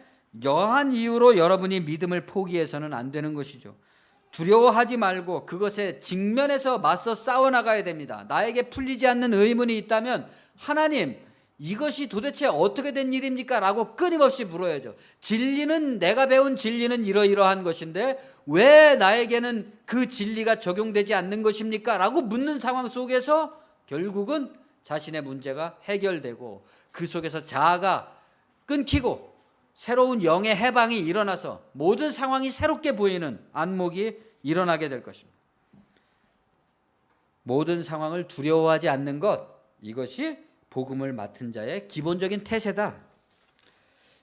여한 이유로 여러분이 믿음을 포기해서는 안 되는 것이죠. 두려워하지 말고 그것에 직면해서 맞서 싸워나가야 됩니다. 나에게 풀리지 않는 의문이 있다면 하나님, 이것이 도대체 어떻게 된 일입니까? 라고 끊임없이 물어야죠. 진리는, 내가 배운 진리는 이러이러한 것인데 왜 나에게는 그 진리가 적용되지 않는 것입니까? 라고 묻는 상황 속에서 결국은 자신의 문제가 해결되고 그 속에서 자아가 끊기고 새로운 영의 해방이 일어나서 모든 상황이 새롭게 보이는 안목이 일어나게 될 것입니다. 모든 상황을 두려워하지 않는 것, 이것이 복음을 맡은 자의 기본적인 태세다.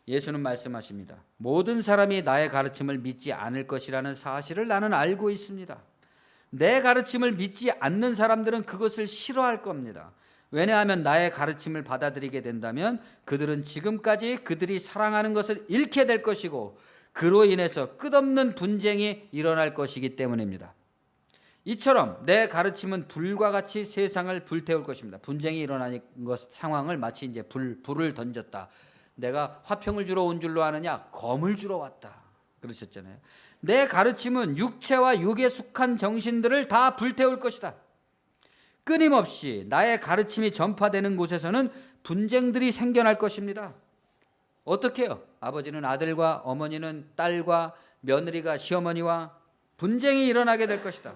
예수는 말씀하십니다. 모든 사람이 나의 가르침을 믿지 않을 것이라는 사실을 나는 알고 있습니다. 내 가르침을 믿지 않는 사람들은 그것을 싫어할 겁니다. 왜냐하면 나의 가르침을 받아들이게 된다면 그들은 지금까지 그들이 사랑하는 것을 잃게 될 것이고 그로 인해서 끝없는 분쟁이 일어날 것이기 때문입니다. 이처럼 내 가르침은 불과 같이 세상을 불태울 것입니다. 분쟁이 일어나는 것 상황을 마치 이제 불을 던졌다. 내가 화평을 주러 온 줄로 아느냐? 검을 주러 왔다. 그러셨잖아요. 내 가르침은 육체와 육에 속한 정신들을 다 불태울 것이다. 끊임없이 나의 가르침이 전파되는 곳에서는 분쟁들이 생겨날 것입니다. 어떻게 해요? 아버지는 아들과, 어머니는 딸과, 며느리가 시어머니와 분쟁이 일어나게 될 것이다.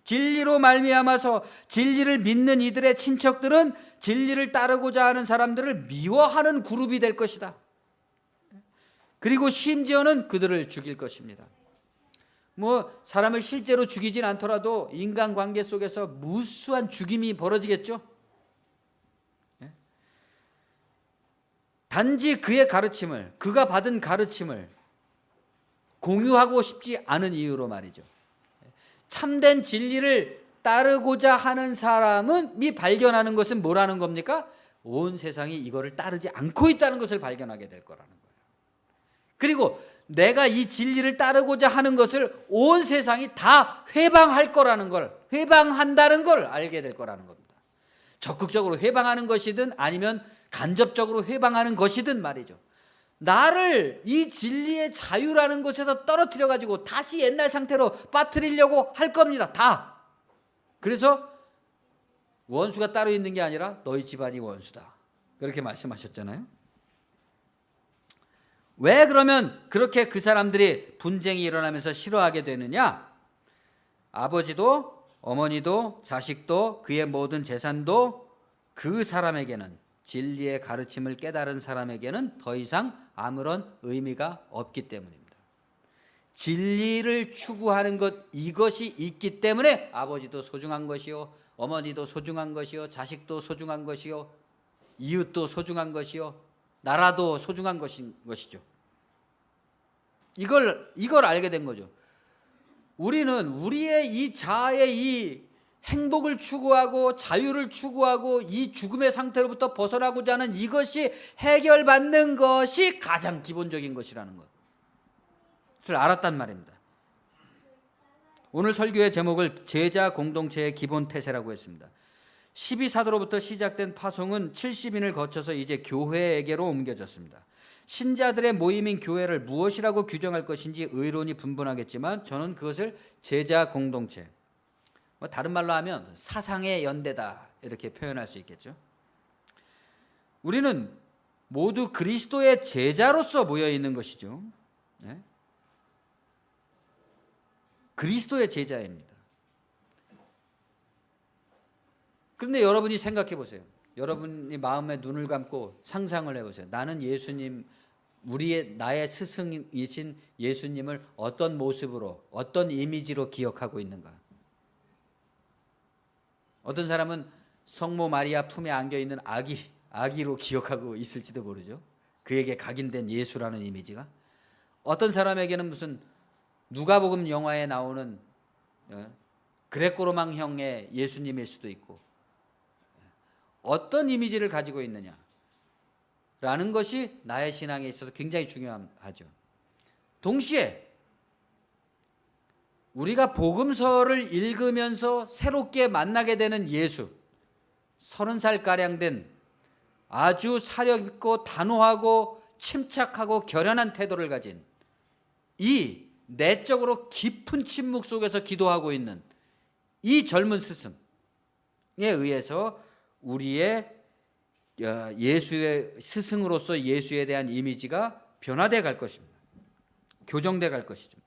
진리로 말미암아서 진리를 믿는 이들의 친척들은 진리를 따르고자 하는 사람들을 미워하는 그룹이 될 것이다. 그리고 심지어는 그들을 죽일 것입니다. 사람을 실제로 죽이진 않더라도 인간관계 속에서 무수한 죽임이 벌어지겠죠. 단지 그의 가르침을, 그가 받은 가르침을 공유하고 싶지 않은 이유로 말이죠. 참된 진리를 따르고자 하는 사람이 발견하는 것은 뭐라는 겁니까? 온 세상이 이거를 따르지 않고 있다는 것을 발견하게 될 거라는 거예요. 그리고 내가 이 진리를 따르고자 하는 것을 온 세상이 다 회방할 거라는 걸, 회방한다는 걸 알게 될 거라는 겁니다. 적극적으로 회방하는 것이든 아니면 간접적으로 회방하는 것이든 말이죠. 나를 이 진리의 자유라는 것에서 떨어뜨려 가지고 다시 옛날 상태로 빠뜨리려고 할 겁니다. 다. 그래서 원수가 따로 있는 게 아니라 너희 집안이 원수다. 그렇게 말씀하셨잖아요. 왜 그러면 그렇게 그 사람들이 분쟁이 일어나면서 싫어하게 되느냐? 아버지도 어머니도 자식도 그의 모든 재산도 그 사람에게는, 진리의 가르침을 깨달은 사람에게는 더 이상 아무런 의미가 없기 때문입니다. 진리를 추구하는 것, 이것이 있기 때문에 아버지도 소중한 것이요, 어머니도 소중한 것이요, 자식도 소중한 것이요, 이웃도 소중한 것이요, 나라도 소중한 것이죠. 이걸 알게 된 거죠. 우리는 우리의 이 자아의 이 행복을 추구하고 자유를 추구하고 이 죽음의 상태로부터 벗어나고자 하는 이것이 해결받는 것이 가장 기본적인 것이라는 것을 알았단 말입니다. 오늘 설교의 제목을 제자 공동체의 기본 태세라고 했습니다. 12사도로부터 시작된 파송은 70인을 거쳐서 이제 교회에게로 옮겨졌습니다. 신자들의 모임인 교회를 무엇이라고 규정할 것인지 의론이 분분하겠지만 저는 그것을 제자 공동체, 다른 말로 하면 사상의 연대다, 이렇게 표현할 수 있겠죠. 우리는 모두 그리스도의 제자로서 모여 있는 것이죠. 네? 그리스도의 제자입니다. 그런데 여러분이 생각해 보세요. 여러분이 마음에 눈을 감고 상상을 해보세요. 나는 예수님, 나의 스승이신 예수님을 어떤 모습으로, 어떤 이미지로 기억하고 있는가? 어떤 사람은 성모 마리아 품에 안겨있는 아기로 기억하고 있을지도 모르죠. 그에게 각인된 예수라는 이미지가. 어떤 사람에게는 무슨 누가복음 영화에 나오는 그레코로망형의 예수님일 수도 있고, 어떤 이미지를 가지고 있느냐라는 것이 나의 신앙에 있어서 굉장히 중요하죠. 동시에 우리가 복음서를 읽으면서 새롭게 만나게 되는 예수, 30살가량 된 아주 사력 있고 단호하고 침착하고 결연한 태도를 가진 이 내적으로 깊은 침묵 속에서 기도하고 있는 이 젊은 스승에 의해서 우리의 예수의 스승으로서 예수에 대한 이미지가 변화돼 갈 것입니다. 교정돼 갈 것이죠.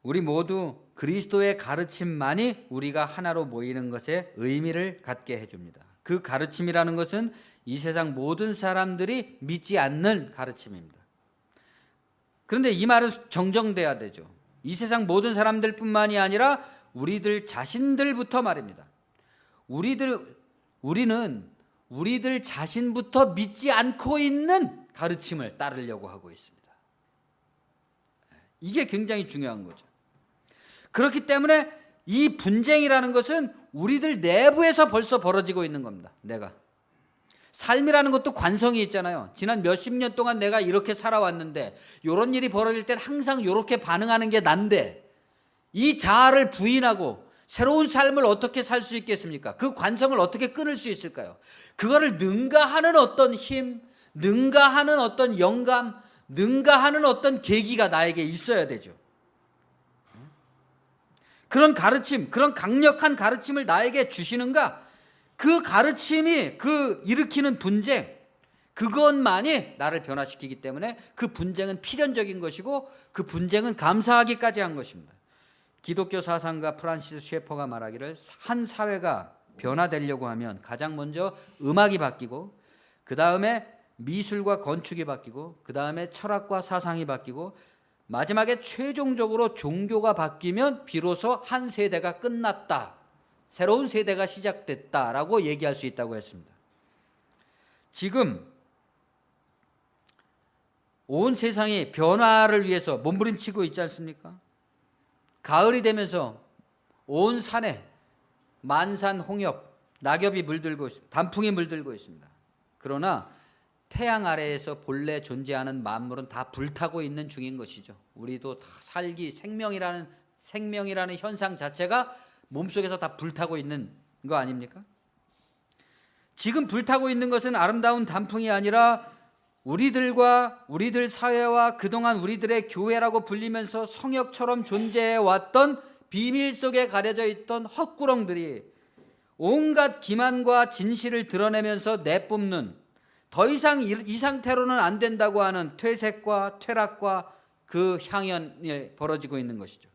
우리 모두 그리스도의 가르침만이 우리가 하나로 모이는 것에 의미를 갖게 해줍니다. 그 가르침이라는 것은 이 세상 모든 사람들이 믿지 않는 가르침입니다. 그런데 이 말은 정정돼야 되죠. 이 세상 모든 사람들뿐만이 아니라 우리들 자신들부터 말입니다. 우리는 우리들 자신부터 믿지 않고 있는 가르침을 따르려고 하고 있습니다. 이게 굉장히 중요한 거죠. 그렇기 때문에 이 분쟁이라는 것은 우리들 내부에서 벌써 벌어지고 있는 겁니다. 내가 삶이라는 것도 관성이 있잖아요. 지난 몇십 년 동안 내가 이렇게 살아왔는데 이런 일이 벌어질 땐 항상 이렇게 반응하는 게 난데 이 자아를 부인하고 새로운 삶을 어떻게 살 수 있겠습니까? 그 관성을 어떻게 끊을 수 있을까요? 그거를 능가하는 어떤 힘, 능가하는 어떤 영감, 능가하는 어떤 계기가 나에게 있어야 되죠. 그런 가르침, 그런 강력한 가르침을 나에게 주시는가? 그 가르침이 그 일으키는 분쟁, 그것만이 나를 변화시키기 때문에 그 분쟁은 필연적인 것이고 그 분쟁은 감사하기까지 한 것입니다. 기독교 사상가 프란시스 셰퍼가 말하기를 한 사회가 변화되려고 하면 가장 먼저 음악이 바뀌고 그 다음에 미술과 건축이 바뀌고 그 다음에 철학과 사상이 바뀌고 마지막에 최종적으로 종교가 바뀌면 비로소 한 세대가 끝났다. 새로운 세대가 시작됐다라고 얘기할 수 있다고 했습니다. 지금 온 세상이 변화를 위해서 몸부림치고 있지 않습니까? 가을이 되면서 온 산에 만산 홍엽, 낙엽이 물들고 있습니다. 단풍이 물들고 있습니다. 그러나 태양 아래에서 본래 존재하는 만물은 다 불타고 있는 중인 것이죠. 우리도 다 살기, 생명이라는 현상 자체가 몸속에서 다 불타고 있는 거 아닙니까? 지금 불타고 있는 것은 아름다운 단풍이 아니라 우리들과 우리들 사회와 그동안 우리들의 교회라고 불리면서 성역처럼 존재해 왔던 비밀 속에 가려져 있던 헛구렁들이 온갖 기만과 진실을 드러내면서 내뿜는 더 이상 이 상태로는 안 된다고 하는 퇴색과 퇴락과 그 향연이 벌어지고 있는 것이죠.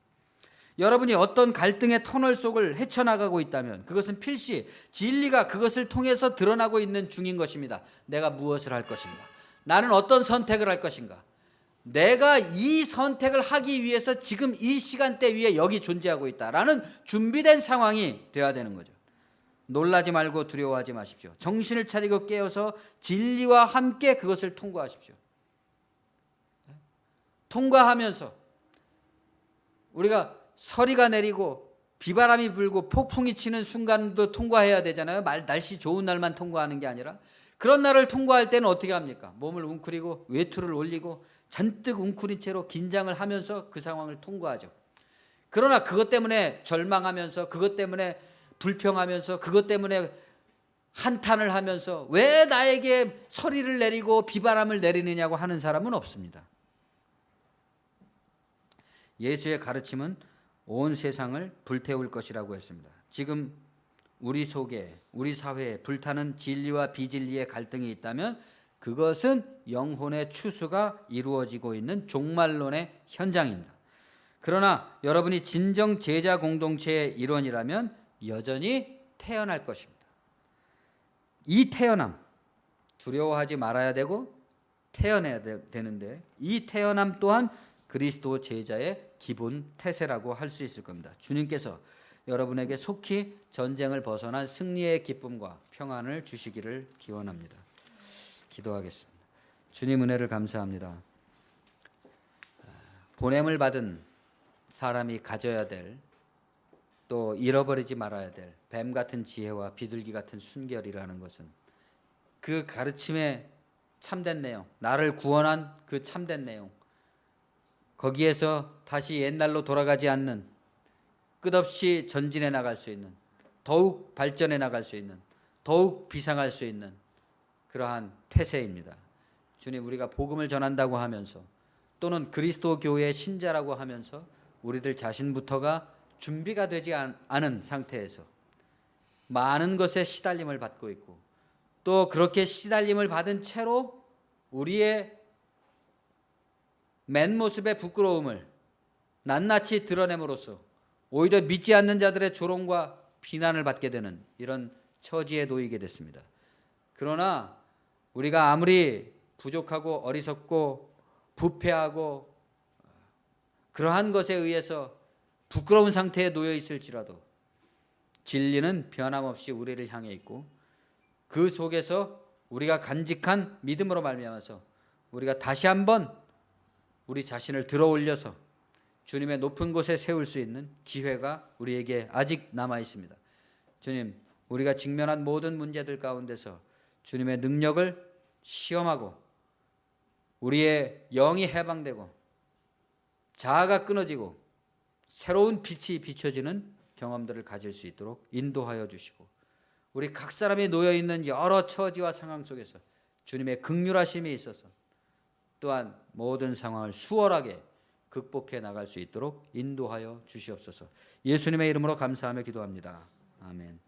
여러분이 어떤 갈등의 터널 속을 헤쳐나가고 있다면 그것은 필시 진리가 그것을 통해서 드러나고 있는 중인 것입니다. 내가 무엇을 할 것인가? 나는 어떤 선택을 할 것인가? 내가 이 선택을 하기 위해서 지금 이 시간대 위에 여기 존재하고 있다라는 준비된 상황이 되어야 되는 거죠. 놀라지 말고 두려워하지 마십시오. 정신을 차리고 깨어서 진리와 함께 그것을 통과하십시오. 통과하면서 우리가 서리가 내리고 비바람이 불고 폭풍이 치는 순간도 통과해야 되잖아요. 날씨 좋은 날만 통과하는 게 아니라 그런 날을 통과할 때는 어떻게 합니까? 몸을 웅크리고 외투를 올리고 잔뜩 웅크린 채로 긴장을 하면서 그 상황을 통과하죠. 그러나 그것 때문에 절망하면서 그것 때문에 불평하면서 그것 때문에 한탄을 하면서 왜 나에게 서리를 내리고 비바람을 내리느냐고 하는 사람은 없습니다. 예수의 가르침은 온 세상을 불태울 것이라고 했습니다. 지금 우리 속에 우리 사회에 불타는 진리와 비진리의 갈등이 있다면 그것은 영혼의 추수가 이루어지고 있는 종말론의 현장입니다. 그러나 여러분이 진정 제자 공동체의 일원이라면 여전히 태어날 것입니다. 이 태어남 두려워하지 말아야 되고 태어나야 되는데 이 태어남 또한 그리스도 제자의 기본 태세라고 할 수 있을 겁니다. 주님께서 여러분에게 속히 전쟁을 벗어난 승리의 기쁨과 평안을 주시기를 기원합니다. 기도하겠습니다. 주님 은혜를 감사합니다. 보냄을 받은 사람이 가져야 될 또 잃어버리지 말아야 될 뱀 같은 지혜와 비둘기 같은 순결이라는 것은 그 가르침의 참된 내용, 나를 구원한 그 참된 내용, 거기에서 다시 옛날로 돌아가지 않는, 끝없이 전진해 나갈 수 있는, 더욱 발전해 나갈 수 있는, 더욱 비상할 수 있는 그러한 태세입니다. 주님, 우리가 복음을 전한다고 하면서 또는 그리스도 교회의 신자라고 하면서 우리들 자신부터가 준비가 되지 않은 상태에서 많은 것에 시달림을 받고 있고, 또 그렇게 시달림을 받은 채로 우리의 맨 모습의 부끄러움을 낱낱이 드러냄으로써 오히려 믿지 않는 자들의 조롱과 비난을 받게 되는 이런 처지에 놓이게 됐습니다. 그러나 우리가 아무리 부족하고 어리석고 부패하고 그러한 것에 의해서 부끄러운 상태에 놓여 있을지라도 진리는 변함없이 우리를 향해 있고, 그 속에서 우리가 간직한 믿음으로 말미암아서 우리가 다시 한번 우리 자신을 들어 올려서 주님의 높은 곳에 세울 수 있는 기회가 우리에게 아직 남아 있습니다. 주님, 우리가 직면한 모든 문제들 가운데서 주님의 능력을 시험하고 우리의 영이 해방되고 자아가 끊어지고 새로운 빛이 비춰지는 경험들을 가질 수 있도록 인도하여 주시고, 우리 각 사람이 놓여 있는 여러 처지와 상황 속에서 주님의 긍휼하심이 있어서 또한 모든 상황을 수월하게 극복해 나갈 수 있도록 인도하여 주시옵소서. 예수님의 이름으로 감사하며 기도합니다. 아멘.